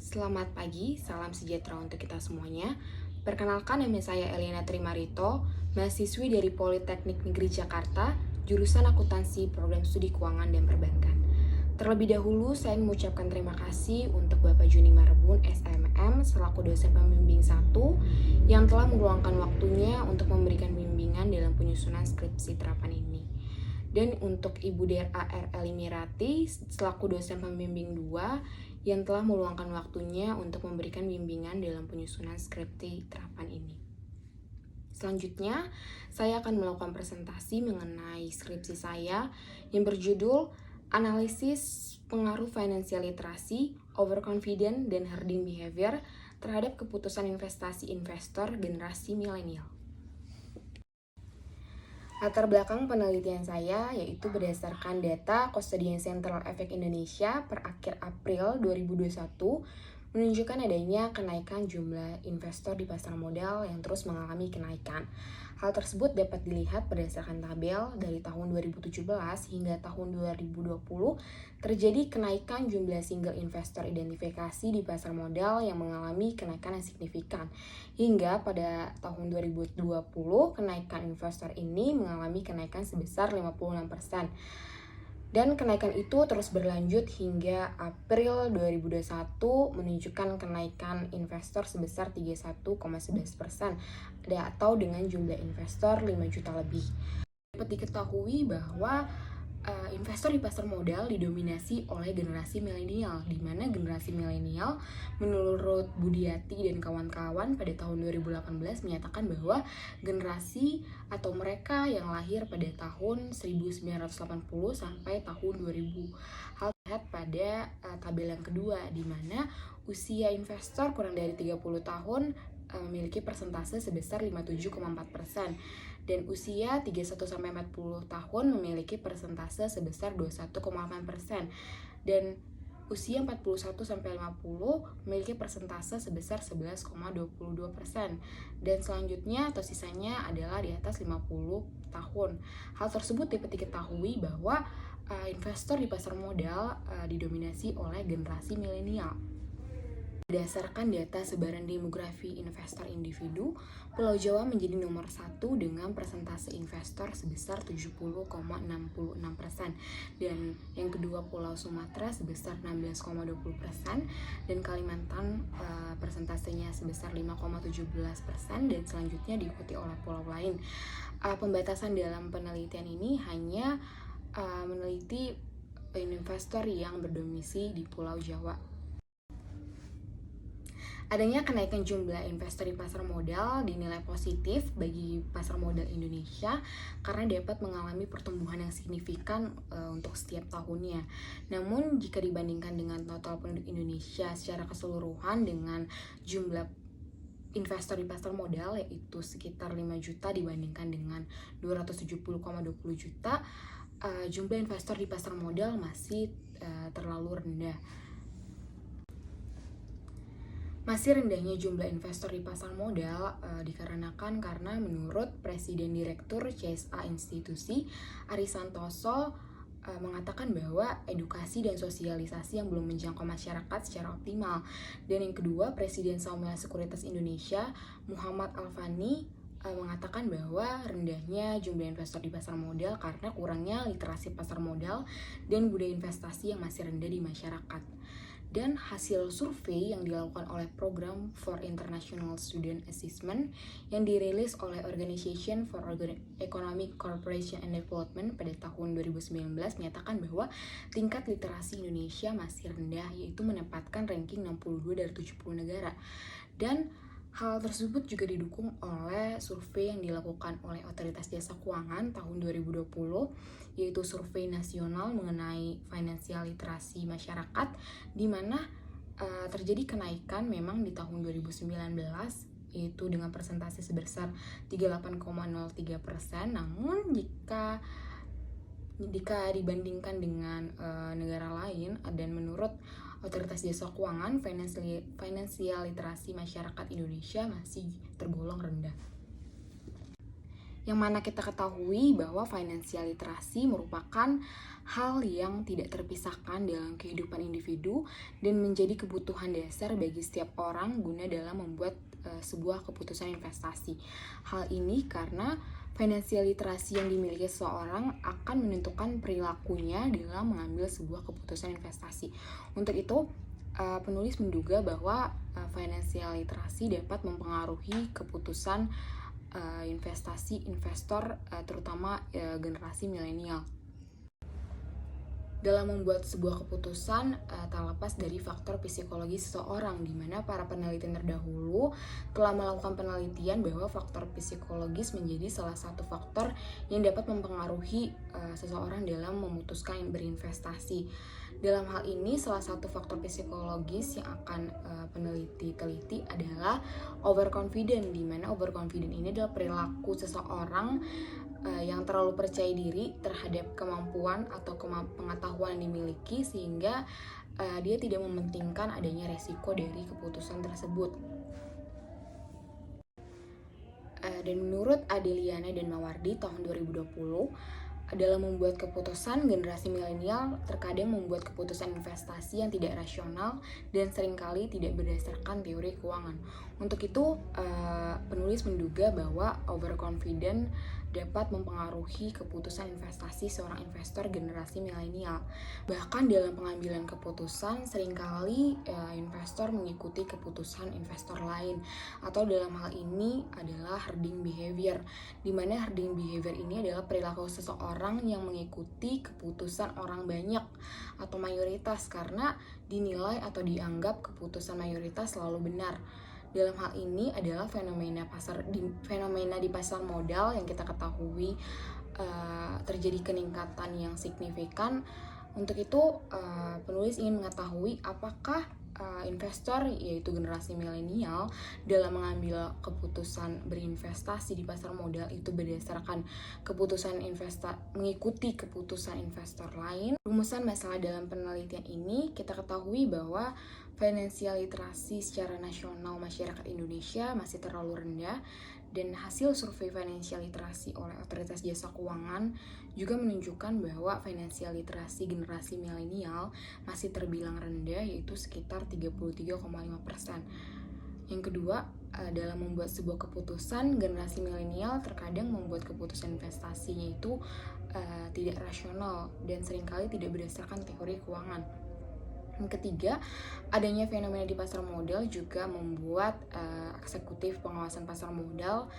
Selamat pagi, salam sejahtera untuk kita semuanya. Perkenalkan, nama saya Eliana Trimarito, mahasiswi dari Politeknik Negeri Jakarta, jurusan Akuntansi Program Studi Keuangan dan Perbankan. Terlebih dahulu, saya mengucapkan terima kasih untuk Bapak Juni Marbun, SMM, selaku dosen pembimbing 1, yang telah meluangkan waktunya untuk memberikan bimbingan dalam penyusunan skripsi terapan ini. Dan untuk Ibu Dera R. Elimirati, selaku dosen pembimbing 2, yang telah meluangkan waktunya untuk memberikan bimbingan dalam penyusunan skripsi terapan ini. Selanjutnya, saya akan melakukan presentasi mengenai skripsi saya yang berjudul Analisis Pengaruh Financial Literasi, Overconfident, dan Herding Behavior terhadap keputusan investasi investor generasi milenial. Latar belakang penelitian saya yaitu berdasarkan data Custodian Central Effect Indonesia per akhir April 2021 menunjukkan adanya kenaikan jumlah investor di pasar modal yang terus mengalami kenaikan. Hal tersebut dapat dilihat berdasarkan tabel dari tahun 2017 hingga tahun 2020 terjadi kenaikan jumlah single investor identifikasi di pasar modal yang mengalami kenaikan yang signifikan. Hingga pada tahun 2020 kenaikan investor ini mengalami kenaikan sebesar 56%. Dan kenaikan itu terus berlanjut hingga April 2021 menunjukkan kenaikan investor sebesar 31,11% atau dengan jumlah investor 5 juta lebih. Dapat diketahui bahwa investor di pasar modal didominasi oleh generasi milenial, di mana generasi milenial menurut Budiati dan kawan-kawan pada tahun 2018 menyatakan bahwa generasi atau mereka yang lahir pada tahun 1980 sampai tahun 2000. Hal terlihat pada tabel yang kedua, di mana usia investor kurang dari 30 tahun memiliki persentase sebesar 57,4%. Dan usia 31-40 tahun memiliki persentase sebesar 21,8%. Dan usia 41-50 memiliki persentase sebesar 11,22%. Dan selanjutnya atau sisanya adalah di atas 50 tahun. Hal tersebut dapat diketahui bahwa investor di pasar modal didominasi oleh generasi milenial. Berdasarkan data sebaran demografi investor individu, Pulau Jawa menjadi nomor 1 dengan persentase investor sebesar 70,66%, dan yang kedua Pulau Sumatera sebesar 16,20%, dan Kalimantan persentasenya sebesar 5,17%, dan selanjutnya diikuti oleh pulau lain. Pembatasan dalam penelitian ini hanya meneliti investor yang berdomisili di Pulau Jawa. Adanya kenaikan jumlah investor di pasar modal dinilai positif bagi pasar modal Indonesia karena dapat mengalami pertumbuhan yang signifikan untuk setiap tahunnya. Namun jika dibandingkan dengan total penduduk Indonesia secara keseluruhan dengan jumlah investor di pasar modal yaitu sekitar 5 juta dibandingkan dengan 270,20 juta, jumlah investor di pasar modal masih terlalu rendah. Masih rendahnya jumlah investor di pasar modal dikarenakan karena menurut Presiden Direktur CSA Institusi, Ari Santoso, mengatakan bahwa edukasi dan sosialisasi yang belum menjangkau masyarakat secara optimal. Dan yang kedua, Presiden Samuel Sekuritas Indonesia, Muhammad Alfani, mengatakan bahwa rendahnya jumlah investor di pasar modal karena kurangnya literasi pasar modal dan budaya investasi yang masih rendah di masyarakat. Dan hasil survei yang dilakukan oleh Program for International Student Assessment yang dirilis oleh Organization for Economic Cooperation and Development pada tahun 2019 menyatakan bahwa tingkat literasi Indonesia masih rendah, yaitu menempatkan ranking 62 dari 70 negara. Dan hal tersebut juga didukung oleh survei yang dilakukan oleh Otoritas Jasa Keuangan tahun 2020, yaitu survei nasional mengenai finansial literasi masyarakat, di mana terjadi kenaikan memang di tahun 2019, yaitu dengan persentase sebesar 38,03%. Namun jika dibandingkan dengan negara lain dan menurut Otoritas Jasa Keuangan, finansial literasi masyarakat Indonesia masih tergolong rendah. Yang mana kita ketahui bahwa financial literasi merupakan hal yang tidak terpisahkan dalam kehidupan individu dan menjadi kebutuhan dasar bagi setiap orang guna dalam membuat sebuah keputusan investasi. Hal ini karena financial literasi yang dimiliki seseorang akan menentukan perilakunya dalam mengambil sebuah keputusan investasi. Untuk itu, penulis menduga bahwa financial literasi dapat mempengaruhi keputusan investasi investor, terutama generasi milenial. Dalam membuat sebuah keputusan tak lepas dari faktor psikologi seseorang, di mana para peneliti terdahulu telah melakukan penelitian bahwa faktor psikologis menjadi salah satu faktor yang dapat mempengaruhi seseorang dalam memutuskan berinvestasi. Dalam hal ini, salah satu faktor psikologis yang akan peneliti teliti adalah overconfident, di mana overconfident ini adalah perilaku seseorang yang terlalu percaya diri terhadap kemampuan atau pengetahuan yang dimiliki, sehingga dia tidak mementingkan adanya resiko dari keputusan tersebut. Dan menurut Adeliana dan Mawardi tahun 2020, dalam membuat keputusan, generasi milenial terkadang membuat keputusan investasi yang tidak rasional dan seringkali tidak berdasarkan teori keuangan. Untuk itu, penulis menduga bahwa overconfident dapat mempengaruhi keputusan investasi seorang investor generasi milenial. Bahkan dalam pengambilan keputusan, seringkali investor mengikuti keputusan investor lain, atau dalam hal ini adalah herding behavior, di mana herding behavior ini adalah perilaku seseorang yang mengikuti keputusan orang banyak atau mayoritas karena dinilai atau dianggap keputusan mayoritas selalu benar. Dalam hal ini adalah fenomena di pasar modal yang kita ketahui terjadi peningkatan yang signifikan. Untuk itu, penulis ingin mengetahui apakah investor, yaitu generasi milenial, dalam mengambil keputusan berinvestasi di pasar modal itu berdasarkan mengikuti keputusan investor lain. Rumusan masalah dalam penelitian ini kita ketahui bahwa financial literasi secara nasional masyarakat Indonesia masih terlalu rendah, dan hasil survei financial literasi oleh Otoritas Jasa Keuangan juga menunjukkan bahwa financial literasi generasi milenial masih terbilang rendah, yaitu sekitar 33,5%. Yang kedua, dalam membuat sebuah keputusan, generasi milenial terkadang membuat keputusan investasinya itu tidak rasional dan seringkali tidak berdasarkan teori keuangan. Yang ketiga, adanya fenomena di pasar modal juga membuat eksekutif pengawasan pasar modal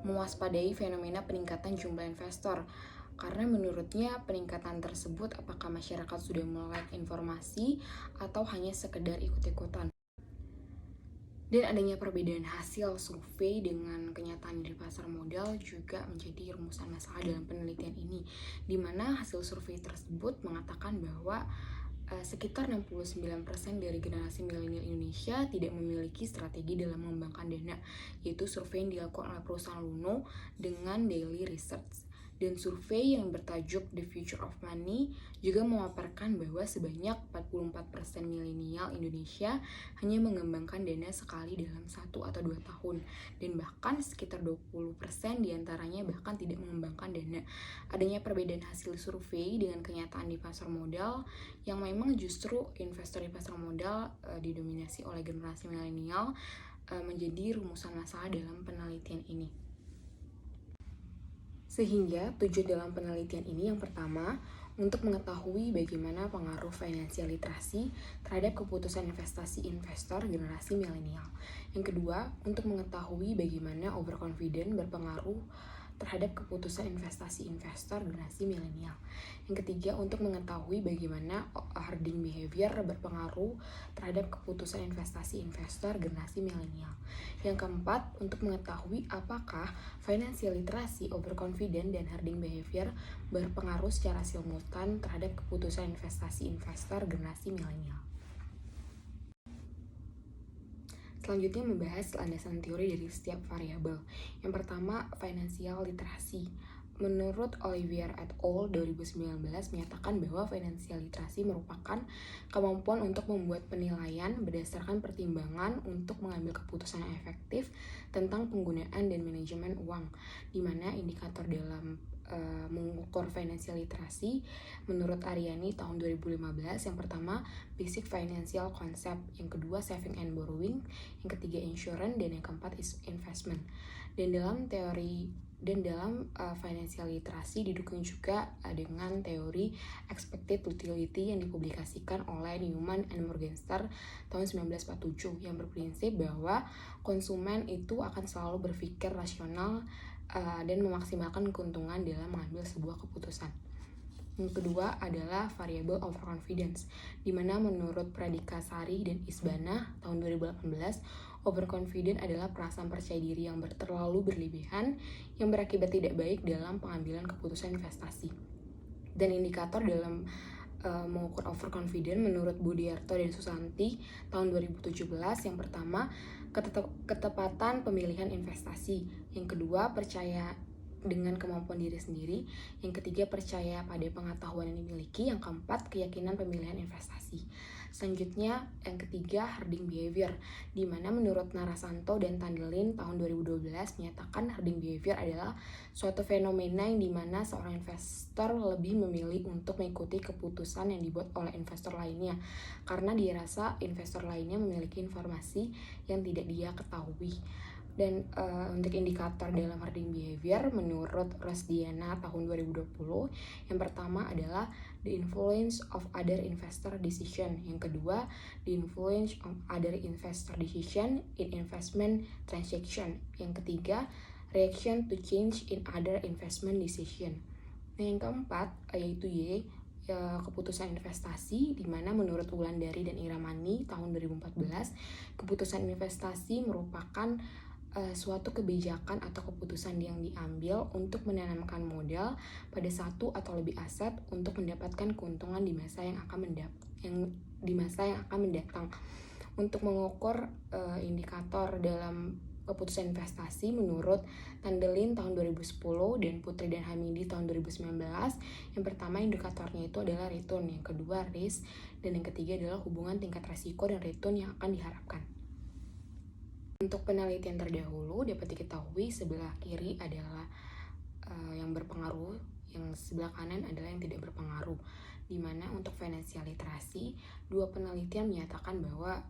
mewaspadai fenomena peningkatan jumlah investor. Karena menurutnya peningkatan tersebut apakah masyarakat sudah melek informasi atau hanya sekedar ikut-ikutan. Dan adanya perbedaan hasil survei dengan kenyataan di pasar modal juga menjadi rumusan masalah dalam penelitian ini, di mana hasil survei tersebut mengatakan bahwa sekitar 69% dari generasi milenial Indonesia tidak memiliki strategi dalam mengembangkan dana, yaitu survei yang dilakukan oleh perusahaan Luno dengan Daily Research. Dan survei yang bertajuk The Future of Money juga memaparkan bahwa sebanyak 44% milenial Indonesia hanya mengembangkan dana sekali dalam 1 atau 2 tahun, dan bahkan sekitar 20% diantaranya bahkan tidak mengembangkan dana. Adanya perbedaan hasil survei dengan kenyataan di pasar modal yang memang justru investor di pasar modal didominasi oleh generasi milenial menjadi rumusan masalah dalam penelitian ini. Sehingga tujuan dalam penelitian ini yang pertama, untuk mengetahui bagaimana pengaruh financial literasi terhadap keputusan investasi investor generasi milenial. Yang kedua, untuk mengetahui bagaimana overconfident berpengaruh terhadap keputusan investasi investor generasi milenial. Yang ketiga, untuk mengetahui bagaimana herding behavior berpengaruh terhadap keputusan investasi investor generasi milenial. Yang keempat, untuk mengetahui apakah financial literasi, overconfident, dan herding behavior berpengaruh secara simultan terhadap keputusan investasi investor generasi milenial. Selanjutnya membahas landasan teori dari setiap variabel. Yang pertama, financial literasi. Menurut Olivier et al. 2019 menyatakan bahwa financial literasi merupakan kemampuan untuk membuat penilaian berdasarkan pertimbangan untuk mengambil keputusan yang efektif tentang penggunaan dan manajemen uang, di mana indikator dalam mengukur financial literasi menurut Aryani tahun 2015 yang pertama basic financial concept, yang kedua saving and borrowing, yang ketiga insurance, dan yang keempat is investment. Dan dalam financial literasi didukung juga dengan teori expected utility yang dipublikasikan oleh Newman and Morgenstern tahun 1947 yang berprinsip bahwa konsumen itu akan selalu berpikir rasional dan memaksimalkan keuntungan dalam mengambil sebuah keputusan. Yang kedua adalah variable overconfidence, di mana menurut Pradikasari dan Isbana tahun 2018, overconfident adalah perasaan percaya diri yang terlalu berlebihan yang berakibat tidak baik dalam pengambilan keputusan investasi. Dan indikator dalam mengukur overconfident menurut Budiarto dan Susanti tahun 2017, yang pertama ketepatan pemilihan investasi, yang kedua percaya dengan kemampuan diri sendiri, yang ketiga percaya pada pengetahuan yang dimiliki, yang keempat keyakinan pemilihan investasi. Selanjutnya yang ketiga herding behavior, di mana menurut Narasanto dan Tandelin tahun 2012 menyatakan herding behavior adalah suatu fenomena yang dimana seorang investor lebih memilih untuk mengikuti keputusan yang dibuat oleh investor lainnya karena dirasa investor lainnya memiliki informasi yang tidak dia ketahui. Dan untuk indikator dalam herding behavior menurut Rosdiana tahun 2020, yang pertama adalah the influence of other investor decision, yang kedua the influence of other investor decision in investment transaction, yang ketiga reaction to change in other investment decision. Nah, yang keempat yaitu Y, keputusan investasi, di mana menurut Wulandari dan Iramani tahun 2014, keputusan investasi merupakan suatu kebijakan atau keputusan yang diambil untuk menanamkan modal pada satu atau lebih aset untuk mendapatkan keuntungan di masa yang akan mendatang. Untuk mengukur indikator dalam keputusan investasi menurut Tandelin tahun 2010 dan Putri dan Hamidi tahun 2019, yang pertama indikatornya itu adalah return, yang kedua risk, dan yang ketiga adalah hubungan tingkat resiko dan return yang akan diharapkan. Untuk penelitian terdahulu dapat diketahui sebelah kiri adalah yang berpengaruh, yang sebelah kanan adalah yang tidak berpengaruh. Di mana untuk financial literasi, dua penelitian menyatakan bahwa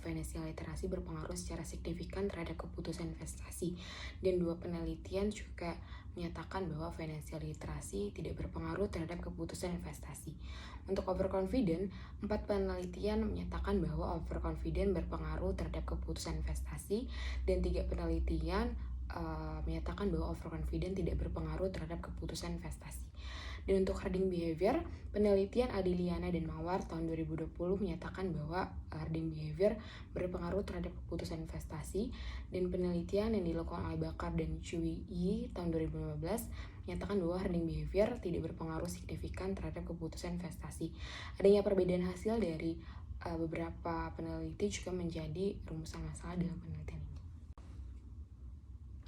financial literasi berpengaruh secara signifikan terhadap keputusan investasi, dan dua penelitian juga menyatakan bahwa financial literasi tidak berpengaruh terhadap keputusan investasi. Untuk overconfident, 4 penelitian menyatakan bahwa overconfident berpengaruh terhadap keputusan investasi, dan 3 penelitian menyatakan bahwa overconfident tidak berpengaruh terhadap keputusan investasi. Dan untuk herding behavior, penelitian Adiliana dan Mawar tahun 2020 menyatakan bahwa herding behavior berpengaruh terhadap keputusan investasi, dan penelitian yang dilakukan oleh Bakar dan Cui Yi tahun 2015 menyatakan bahwa herding behavior tidak berpengaruh signifikan terhadap keputusan investasi. Adanya perbedaan hasil dari beberapa peneliti juga menjadi rumusan masalah dalam penelitian ini.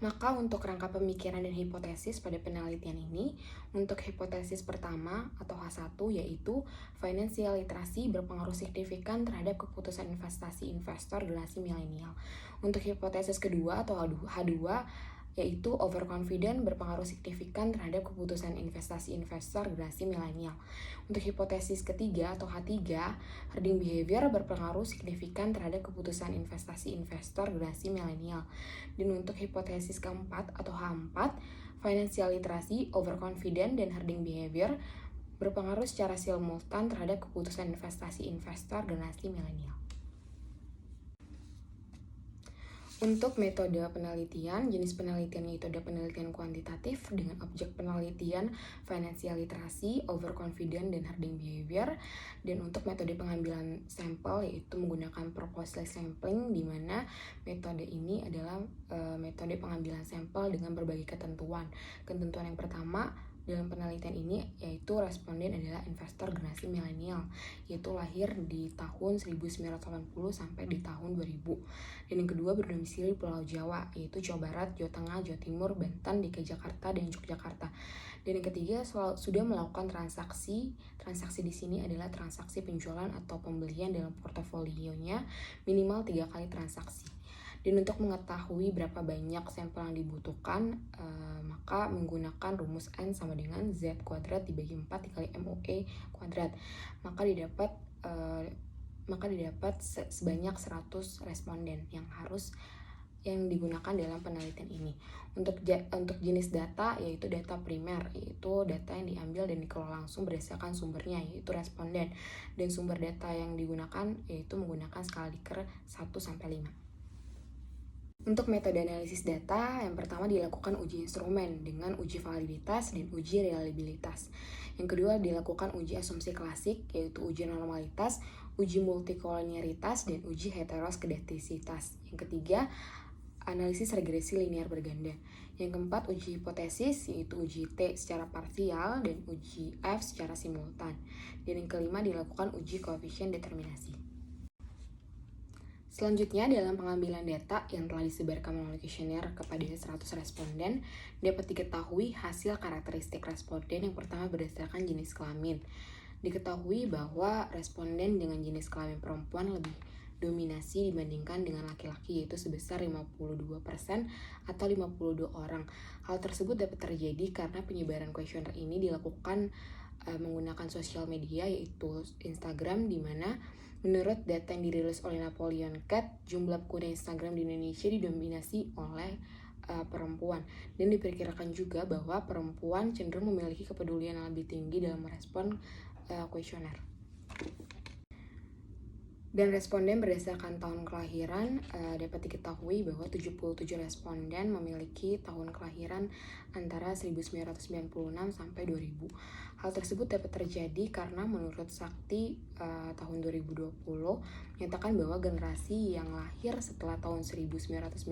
Maka untuk rangka pemikiran dan hipotesis pada penelitian ini, untuk hipotesis pertama atau H1 yaitu financial literasi berpengaruh signifikan terhadap keputusan investasi investor generasi milenial. Untuk hipotesis kedua atau H2 yaitu overconfident berpengaruh signifikan terhadap keputusan investasi investor generasi milenial. Untuk hipotesis ketiga atau H3, herding behavior berpengaruh signifikan terhadap keputusan investasi investor generasi milenial. Dan untuk hipotesis keempat atau H4, financial literasi, overconfident, dan herding behavior berpengaruh secara simultan terhadap keputusan investasi investor generasi milenial. Untuk metode penelitian, jenis penelitiannya itu ada penelitian kuantitatif dengan objek penelitian financial literasi, overconfident, dan herding behavior. Dan untuk metode pengambilan sampel yaitu menggunakan proposal sampling, di mana metode ini adalah metode pengambilan sampel dengan berbagai ketentuan. Ketentuan yang pertama, dalam penelitian ini yaitu responden adalah investor generasi milenial, yaitu lahir di tahun 1980 sampai di tahun 2000. Dan yang kedua berdomisili di Pulau Jawa, yaitu Jawa Barat, Jawa Tengah, Jawa Timur, Banten, DKI Jakarta, dan Yogyakarta. Dan yang ketiga sudah melakukan transaksi di sini adalah transaksi penjualan atau pembelian dalam portofolionya minimal 3 kali transaksi. Dan untuk mengetahui berapa banyak sampel yang dibutuhkan, maka menggunakan rumus N sama dengan Z kuadrat dibagi 4 dikali MOE kuadrat. Maka didapat sebanyak 100 responden yang digunakan dalam penelitian ini. Untuk jenis data yaitu data primer, yaitu data yang diambil dan dikelola langsung berdasarkan sumbernya yaitu responden. Dan sumber data yang digunakan yaitu menggunakan skala Likert 1 sampai 5. Untuk metode analisis data, yang pertama dilakukan uji instrumen dengan uji validitas dan uji reliabilitas. Yang kedua dilakukan uji asumsi klasik, yaitu uji normalitas, uji multikoliniaritas, dan uji heteroskedastisitas. Yang ketiga, analisis regresi linear berganda. Yang keempat, uji hipotesis, yaitu uji T secara parsial dan uji F secara simultan. Dan yang kelima, dilakukan uji koefisien determinasi. Selanjutnya, dalam pengambilan data yang telah disebarkan melalui kuesioner kepada 100 responden, dapat diketahui hasil karakteristik responden yang pertama berdasarkan jenis kelamin. Diketahui bahwa responden dengan jenis kelamin perempuan lebih dominasi dibandingkan dengan laki-laki, yaitu sebesar 52% atau 52 orang. Hal tersebut dapat terjadi karena penyebaran kuesioner ini dilakukan menggunakan sosial media, yaitu Instagram, di mana menurut data yang dirilis oleh Napoleon Cat, jumlah pengguna Instagram di Indonesia didominasi oleh perempuan. Dan diperkirakan juga bahwa perempuan cenderung memiliki kepedulian yang lebih tinggi dalam merespon kuesioner. Dan responden berdasarkan tahun kelahiran dapat diketahui bahwa 77 responden memiliki tahun kelahiran antara 1996 sampai 2000. Hal tersebut dapat terjadi karena menurut Sakti tahun 2020 menyatakan bahwa generasi yang lahir setelah tahun 1995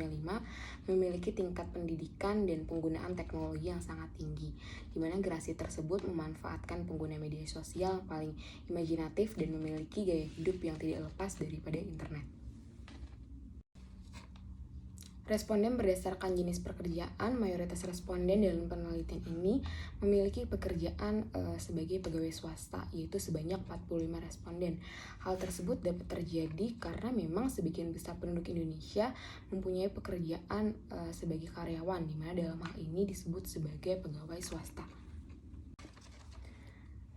memiliki tingkat pendidikan dan penggunaan teknologi yang sangat tinggi, di mana generasi tersebut memanfaatkan pengguna media sosial yang paling imajinatif dan memiliki gaya hidup yang tidak lepas daripada internet. Responden berdasarkan jenis pekerjaan, mayoritas responden dalam penelitian ini memiliki pekerjaan sebagai pegawai swasta, yaitu sebanyak 45 responden. Hal tersebut dapat terjadi karena memang sebagian besar penduduk Indonesia mempunyai pekerjaan sebagai karyawan, di mana dalam hal ini disebut sebagai pegawai swasta.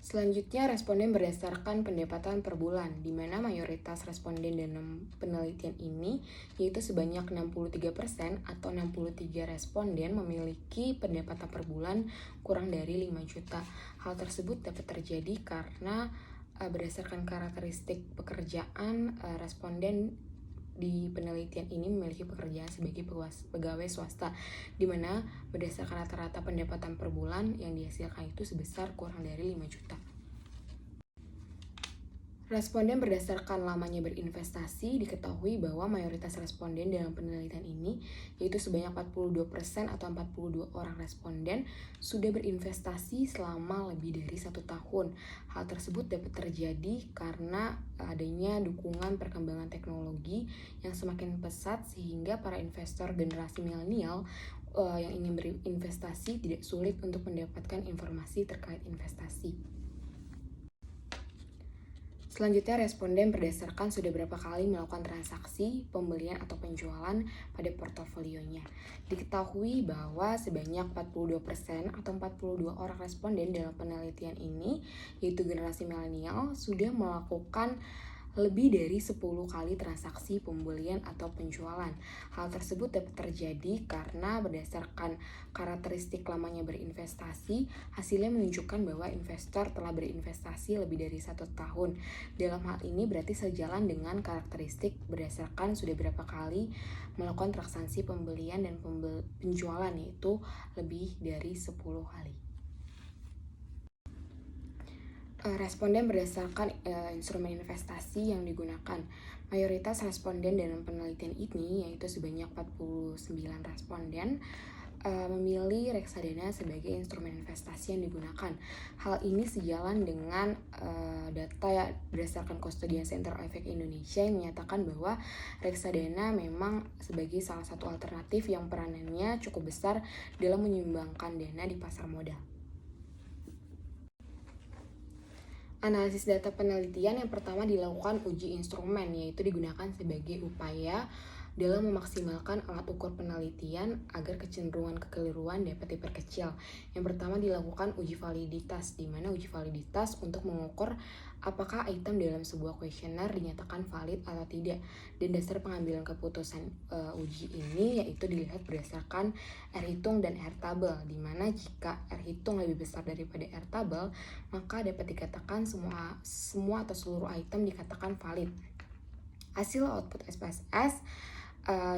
Selanjutnya, responden berdasarkan pendapatan per bulan, di mana mayoritas responden dalam penelitian ini, yaitu sebanyak 63% atau 63 responden memiliki pendapatan per bulan kurang dari 5 juta. Hal tersebut dapat terjadi karena berdasarkan karakteristik pekerjaan, responden di penelitian ini memiliki pekerjaan sebagai pegawai swasta, di mana berdasarkan rata-rata pendapatan per bulan yang dihasilkan itu sebesar kurang dari 5 juta. Responden berdasarkan lamanya berinvestasi, diketahui bahwa mayoritas responden dalam penelitian ini, yaitu sebanyak 42% atau 42 orang responden, sudah berinvestasi selama lebih dari 1 tahun. Hal tersebut dapat terjadi karena adanya dukungan perkembangan teknologi yang semakin pesat, sehingga para investor generasi milenial yang ingin berinvestasi tidak sulit untuk mendapatkan informasi terkait investasi. Selanjutnya, responden berdasarkan sudah berapa kali melakukan transaksi, pembelian atau penjualan pada portofolionya. Diketahui bahwa sebanyak 42% atau 42 orang responden dalam penelitian ini, yaitu generasi milenial, sudah melakukan lebih dari 10 kali transaksi pembelian atau penjualan. Hal tersebut dapat terjadi karena berdasarkan karakteristik lamanya berinvestasi, hasilnya menunjukkan bahwa investor telah berinvestasi lebih dari 1 tahun. Dalam hal ini berarti sejalan dengan karakteristik berdasarkan sudah berapa kali melakukan transaksi pembelian dan penjualan, yaitu lebih dari 10 kali. Responden berdasarkan instrumen investasi yang digunakan. Mayoritas responden dalam penelitian ini, yaitu sebanyak 49 responden, memilih reksadana sebagai instrumen investasi yang digunakan. Hal ini sejalan dengan data ya, berdasarkan Custodian Center of Effect Indonesia yang menyatakan bahwa reksadana memang sebagai salah satu alternatif yang peranannya cukup besar dalam menyumbangkan dana di pasar modal. Analisis data penelitian yang pertama dilakukan uji instrumen, yaitu digunakan sebagai upaya dalam memaksimalkan alat ukur penelitian agar kecenderungan kekeliruan dapat diperkecil. Yang pertama dilakukan uji validitas, di mana uji validitas untuk mengukur apakah item dalam sebuah kuesioner dinyatakan valid atau tidak. Dan dasar pengambilan keputusan uji ini yaitu dilihat berdasarkan R hitung dan R tabel, di mana jika R hitung lebih besar daripada R tabel, maka dapat dikatakan semua atau seluruh item dikatakan valid. Hasil output SPSS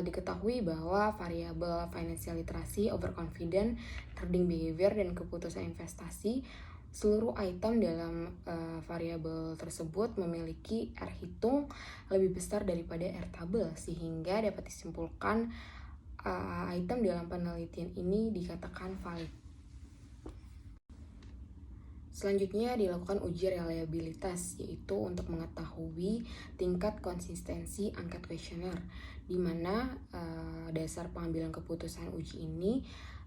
diketahui bahwa variabel financial literacy, overconfident, trading behavior, dan keputusan investasi, seluruh item dalam variabel tersebut memiliki R hitung lebih besar daripada R tabel, sehingga dapat disimpulkan item dalam penelitian ini dikatakan valid. Selanjutnya dilakukan uji reliabilitas, yaitu untuk mengetahui tingkat konsistensi angket kuesioner, di mana dasar pengambilan keputusan uji ini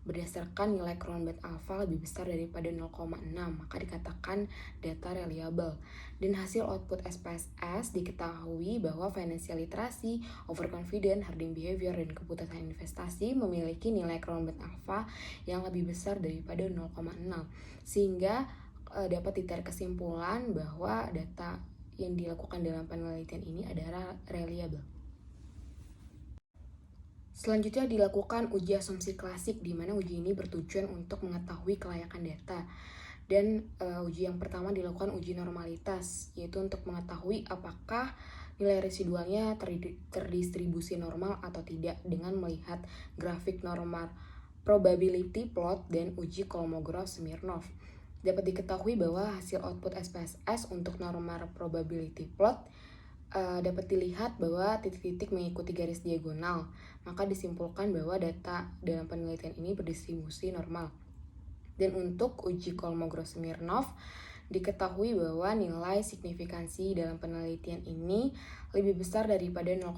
berdasarkan nilai Cronbach alpha lebih besar daripada 0,6, maka dikatakan data reliable. Dan hasil output SPSS diketahui bahwa financial literacy, overconfident, herding behavior, dan keputusan investasi memiliki nilai Cronbach alpha yang lebih besar daripada 0,6, sehingga dapat ditarik kesimpulan bahwa data yang dilakukan dalam penelitian ini adalah reliable. Selanjutnya dilakukan uji asumsi klasik, di mana uji ini bertujuan untuk mengetahui kelayakan data. Dan uji yang pertama dilakukan uji normalitas, yaitu untuk mengetahui apakah nilai residualnya terdistribusi normal atau tidak dengan melihat grafik normal probability plot dan uji Kolmogorov-Smirnov. Dapat diketahui bahwa hasil output SPSS untuk normal probability plot dapat dilihat bahwa titik-titik mengikuti garis diagonal, maka disimpulkan bahwa data dalam penelitian ini berdistribusi normal. Dan untuk uji Kolmogorov-Smirnov diketahui bahwa nilai signifikansi dalam penelitian ini lebih besar daripada 0,05,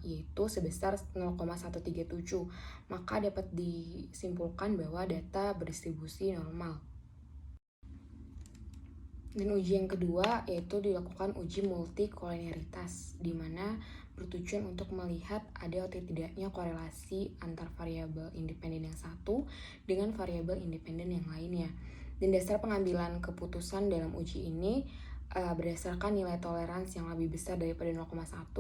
yaitu sebesar 0,137, maka dapat disimpulkan bahwa data berdistribusi normal. Dan uji yang kedua yaitu dilakukan uji multikoliniaritas, di mana bertujuan untuk melihat ada atau tidaknya korelasi antar variabel independen yang satu dengan variabel independen yang lainnya. Dan dasar pengambilan keputusan dalam uji ini berdasarkan nilai toleransi yang lebih besar daripada 0,1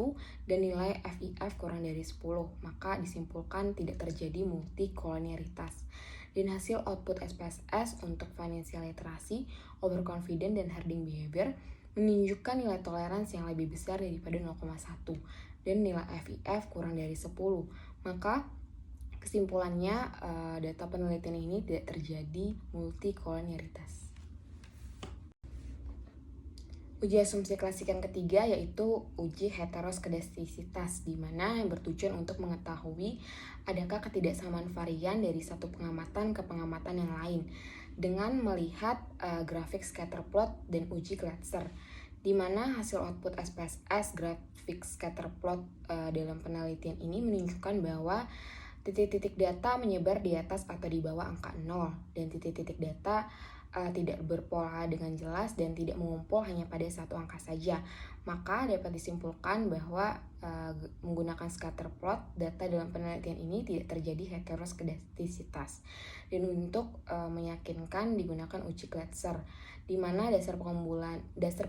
dan nilai FIF kurang dari 10, maka disimpulkan tidak terjadi multikoliniaritas. Dan hasil output SPSS untuk financial literacy, overconfident, dan herding behavior menunjukkan nilai toleransi yang lebih besar daripada 0,1 dan nilai FIF kurang dari 10. Maka kesimpulannya data penelitian ini tidak terjadi multikoliniaritas. Uji asumsi klasik yang ketiga yaitu uji heteroskedastisitas, di mana yang bertujuan untuk mengetahui adakah ketidaksamaan varian dari satu pengamatan ke pengamatan yang lain dengan melihat grafik scatter plot dan uji Glatzer, di mana hasil output SPSS grafik scatter plot dalam penelitian ini menunjukkan bahwa titik-titik data menyebar di atas atau di bawah angka 0 dan titik-titik data tidak berpola dengan jelas dan tidak mengumpul hanya pada satu angka saja. Maka dapat disimpulkan bahwa menggunakan scatter plot, data dalam penelitian ini tidak terjadi heteroskedastisitas. Dan untuk meyakinkan digunakan uji Glatzer, di mana dasar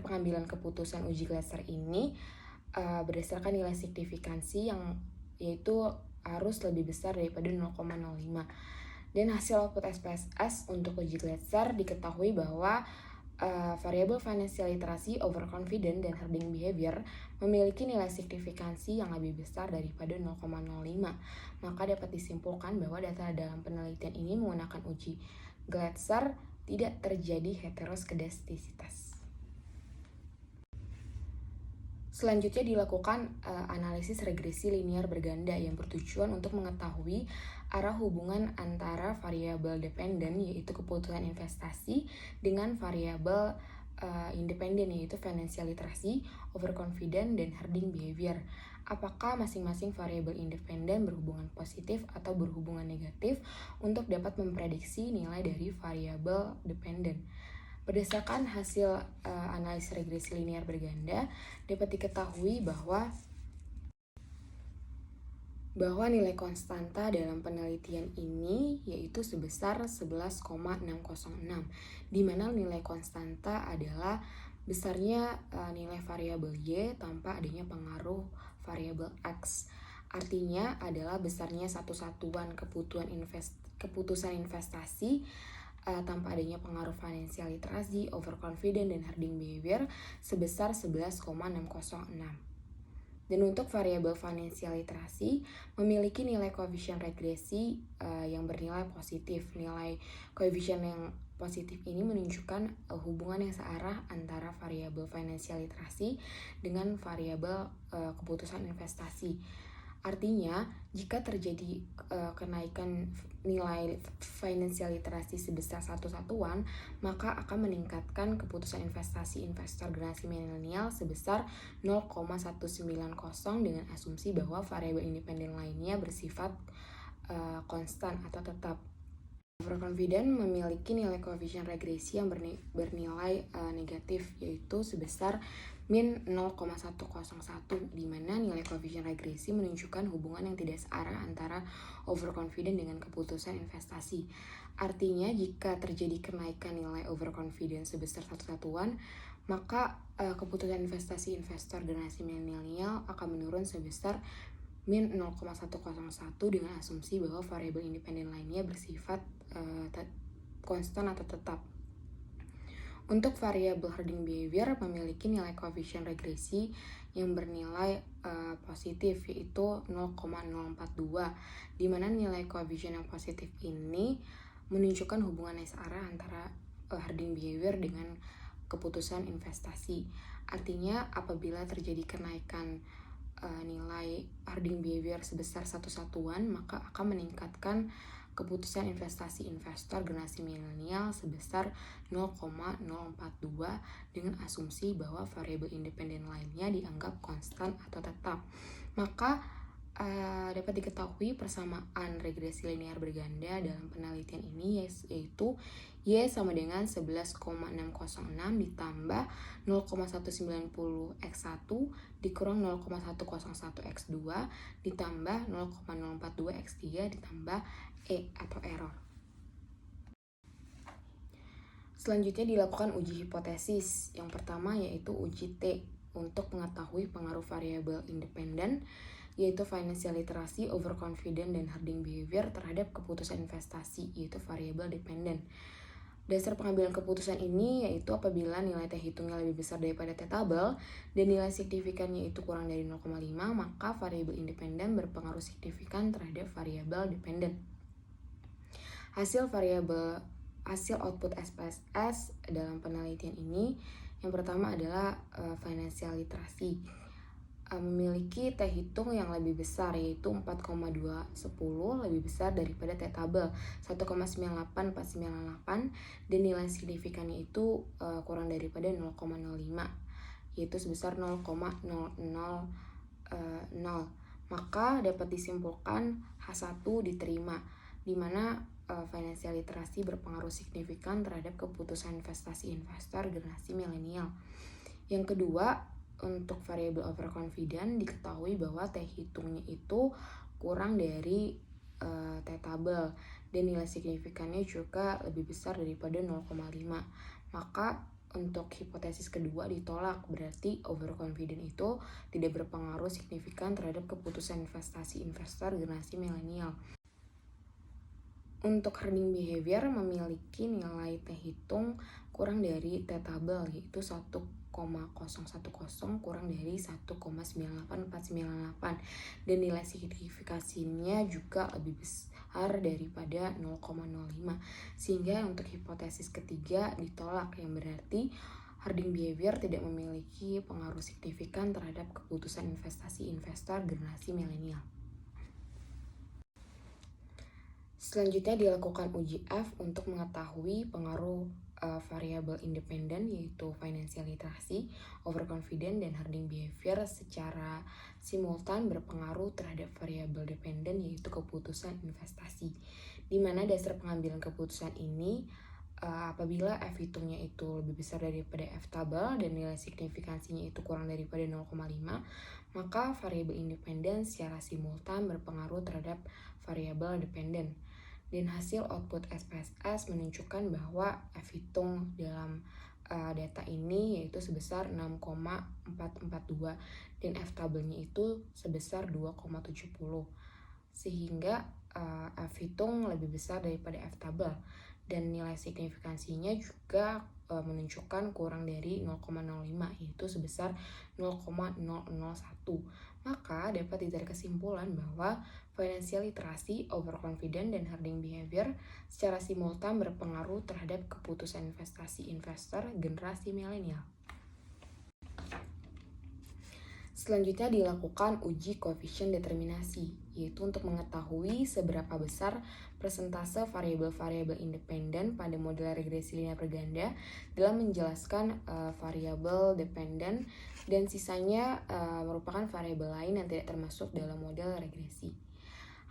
pengambilan keputusan uji Glatzer ini berdasarkan nilai signifikansi yang yaitu harus lebih besar daripada 0,05. Dan hasil output SPSS untuk uji Glatzer diketahui bahwa variabel financial literacy, overconfident, dan herding behavior memiliki nilai signifikansi yang lebih besar daripada 0,05. Maka dapat disimpulkan bahwa data dalam penelitian ini menggunakan uji Glatzer tidak terjadi heteroskedastisitas. Selanjutnya dilakukan analisis regresi linear berganda yang bertujuan untuk mengetahui arah hubungan antara variabel dependen yaitu keputusan investasi dengan variabel independen yaitu financial literacy, overconfident, dan herding behavior. Apakah masing-masing variabel independen berhubungan positif atau berhubungan negatif untuk dapat memprediksi nilai dari variabel dependen. Berdasarkan hasil analisis regresi linear berganda, dapat diketahui bahwa nilai konstanta dalam penelitian ini yaitu sebesar 11,606, di mana nilai konstanta adalah besarnya nilai variabel Y tanpa adanya pengaruh variabel X. Artinya adalah besarnya satu satuan keputusan investasi tanpa adanya pengaruh financial literacy, overconfident, dan herding behavior sebesar 11,606. Dan untuk variabel financial literacy memiliki nilai koefisien regresi yang bernilai positif. Nilai koefisien yang positif ini menunjukkan hubungan yang searah antara variabel financial literacy dengan variabel keputusan investasi. Artinya, jika terjadi kenaikan nilai financial literacy sebesar satu satuan, maka akan meningkatkan keputusan investasi investor generasi milenial sebesar 0,190 dengan asumsi bahwa variabel independen lainnya bersifat konstan atau tetap. Overconfident memiliki nilai koefisien regresi yang bernilai negatif yaitu sebesar min 0,101, di mana nilai koefisien regresi menunjukkan hubungan yang tidak searah antara overconfident dengan keputusan investasi. Artinya, jika terjadi kenaikan nilai overconfident sebesar satu satuan, maka keputusan investasi investor generasi milenial akan menurun sebesar min 0,101 dengan asumsi bahwa variabel independen lainnya bersifat konstan atau tetap. Untuk variabel herding behavior memiliki nilai koefisien regresi yang bernilai positif yaitu 0,042, di mana nilai koefisien yang positif ini menunjukkan hubungan yang searah antara herding behavior dengan keputusan investasi. Artinya, apabila terjadi kenaikan nilai herding behavior sebesar satu satuan, maka akan meningkatkan keputusan investasi investor generasi milenial sebesar 0,042 dengan asumsi bahwa variabel independen lainnya dianggap konstan atau tetap. Maka dapat diketahui persamaan regresi linear berganda dalam penelitian ini yaitu Y sama dengan 11,606 ditambah 0,190 X1 dikurang 0,101 X2 ditambah 0,042 X3 ditambah E atau error. Selanjutnya dilakukan uji hipotesis. Yang pertama yaitu uji T untuk mengetahui pengaruh variabel independen yaitu financial literacy, overconfident, dan herding behavior terhadap keputusan investasi yaitu variabel dependen. Dasar pengambilan keputusan ini yaitu apabila nilai T hitungnya lebih besar daripada T tabel dan nilai signifikannya itu kurang dari 0,5, maka variabel independen berpengaruh signifikan terhadap variabel dependen. Hasil output SPSS dalam penelitian ini yang pertama adalah financial literacy memiliki T hitung yang lebih besar yaitu 4,210 lebih besar daripada T tabel 1,98498 dan nilai signifikannya itu kurang daripada 0,05 yaitu sebesar 0,000. Maka dapat disimpulkan H1 diterima di mana financial literacy berpengaruh signifikan terhadap keputusan investasi investor generasi milenial. Yang kedua, untuk variabel overconfident diketahui bahwa T hitungnya itu kurang dari T tabel dan nilai signifikannya juga lebih besar daripada 0,5. Maka untuk hipotesis kedua ditolak, berarti overconfident itu tidak berpengaruh signifikan terhadap keputusan investasi investor generasi milenial. Untuk herding behavior memiliki nilai T hitung kurang dari T tabel yaitu 1,010 kurang dari 1,98498 dan nilai signifikasinya juga lebih besar daripada 0,05 sehingga untuk hipotesis ketiga ditolak yang berarti Hoarding behavior tidak memiliki pengaruh signifikan terhadap keputusan investasi investor generasi milenial. Selanjutnya dilakukan uji F untuk mengetahui pengaruh variabel independen yaitu financial literacy, overconfident, dan hoarding behavior secara simultan berpengaruh terhadap variabel dependen yaitu keputusan investasi. Di mana dasar pengambilan keputusan ini apabila F hitungnya itu lebih besar daripada F tabel dan nilai signifikansinya itu kurang daripada 0,5, maka variabel independen secara simultan berpengaruh terhadap variabel dependen. Dan hasil output SPSS menunjukkan bahwa F hitung dalam data ini yaitu sebesar 6,442 dan F tabelnya itu sebesar 2,70, sehingga F hitung lebih besar daripada F tabel dan nilai signifikansinya juga menunjukkan kurang dari 0,05 yaitu sebesar 0,001. Maka dapat ditarik kesimpulan bahwa financial literacy, overconfident, dan hoarding behavior secara simultan berpengaruh terhadap keputusan investasi investor generasi milenial. Selanjutnya dilakukan uji koefisien determinasi, yaitu untuk mengetahui seberapa besar persentase variabel-variabel independen pada model regresi linear berganda dalam menjelaskan variabel dependen dan sisanya merupakan variabel lain yang tidak termasuk dalam model regresi.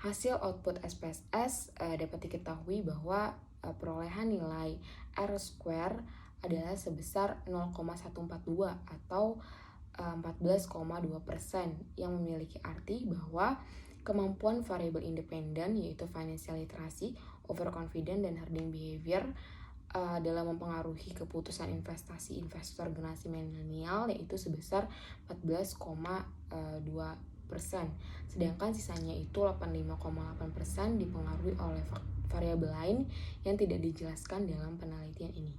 Hasil output SPSS dapat diketahui bahwa perolehan nilai R-square adalah sebesar 0,142 atau 14,2%, yang memiliki arti bahwa kemampuan variabel independen yaitu financial literacy, overconfident, dan hoarding behavior dalam mempengaruhi keputusan investasi investor generasi milenial yaitu sebesar 14,2%, sedangkan sisanya itu 85,8% dipengaruhi oleh variabel lain yang tidak dijelaskan dalam penelitian ini.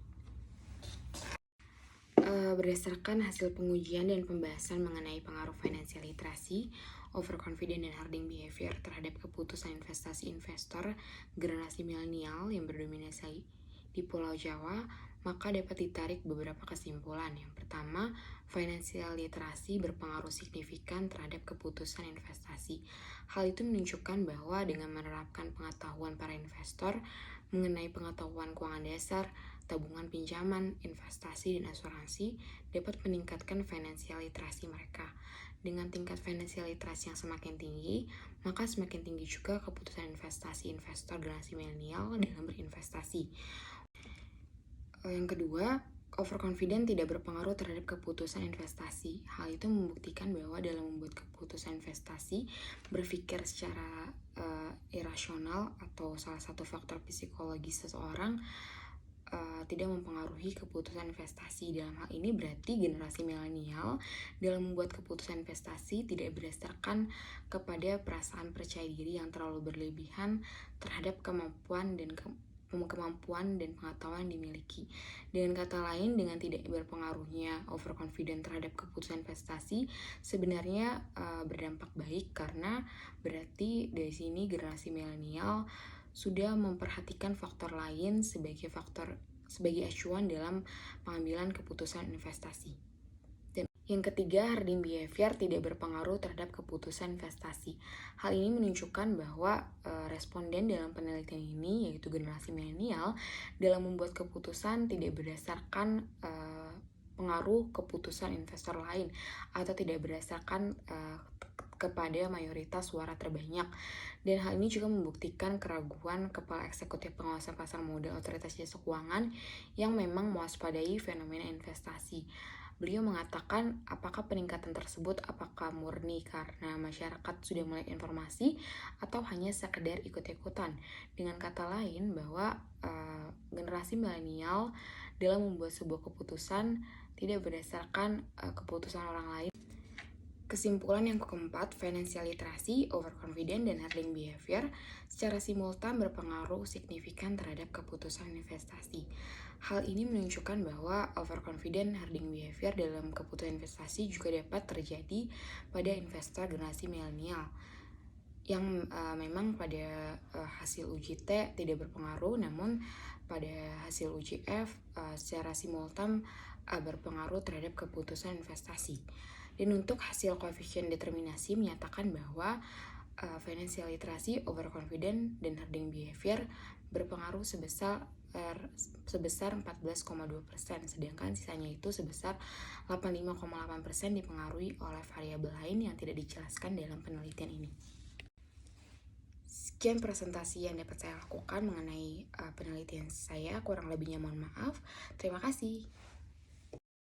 Berdasarkan hasil pengujian dan pembahasan mengenai pengaruh financial literacy, overconfident, dan hoarding behavior terhadap keputusan investasi investor generasi milenial yang berdominasi di Pulau Jawa, maka dapat ditarik beberapa kesimpulan. Yang pertama, financial literacy berpengaruh signifikan terhadap keputusan investasi. Hal itu menunjukkan bahwa dengan menerapkan pengetahuan para investor mengenai pengetahuan keuangan dasar, tabungan pinjaman, investasi, dan asuransi dapat meningkatkan financial literacy mereka. Dengan tingkat financial literacy yang semakin tinggi, maka semakin tinggi juga keputusan investasi investor generasi milenial dalam berinvestasi. Yang kedua, overconfident tidak berpengaruh terhadap keputusan investasi. Hal itu membuktikan bahwa dalam membuat keputusan investasi, berpikir secara irasional atau salah satu faktor psikologis seseorang tidak mempengaruhi keputusan investasi. Dalam hal ini berarti generasi milenial dalam membuat keputusan investasi tidak berdasarkan kepada perasaan percaya diri yang terlalu berlebihan terhadap kemampuan dan pengetahuan yang dimiliki. Dengan kata lain, dengan tidak berpengaruhnya overconfident terhadap keputusan investasi sebenarnya berdampak baik, karena berarti dari sini generasi milenial sudah memperhatikan faktor lain sebagai acuan dalam pengambilan keputusan investasi. Dan yang ketiga, hoarding behavior tidak berpengaruh terhadap keputusan investasi. Hal ini menunjukkan bahwa responden dalam penelitian ini, yaitu generasi milenial, dalam membuat keputusan tidak berdasarkan pengaruh keputusan investor lain atau tidak berdasarkan kepada mayoritas suara terbanyak. Dan hal ini juga membuktikan keraguan Kepala Eksekutif Pengawasan Pasar Modal Otoritas Jasa Keuangan yang memang mewaspadai fenomena investasi. Beliau mengatakan apakah peningkatan tersebut apakah murni karena masyarakat sudah melek informasi atau hanya sekedar ikut-ikutan. Dengan kata lain bahwa generasi milenial dalam membuat sebuah keputusan tidak berdasarkan keputusan orang lain. Kesimpulan yang keempat, financial literacy, overconfident, dan hoarding behavior secara simultan berpengaruh signifikan terhadap keputusan investasi. Hal ini menunjukkan bahwa overconfident hoarding behavior dalam keputusan investasi juga dapat terjadi pada investor generasi milenial yang memang pada hasil uji T tidak berpengaruh, namun pada hasil uji F secara simultan berpengaruh terhadap keputusan investasi. Dan untuk hasil koefisien determinasi menyatakan bahwa financial literacy, overconfident, dan herding behavior berpengaruh sebesar 14,2%, sedangkan sisanya itu sebesar 85,8% dipengaruhi oleh variabel lain yang tidak dijelaskan dalam penelitian ini. Sekian presentasi yang dapat saya lakukan mengenai penelitian saya, kurang lebihnya mohon maaf. Terima kasih.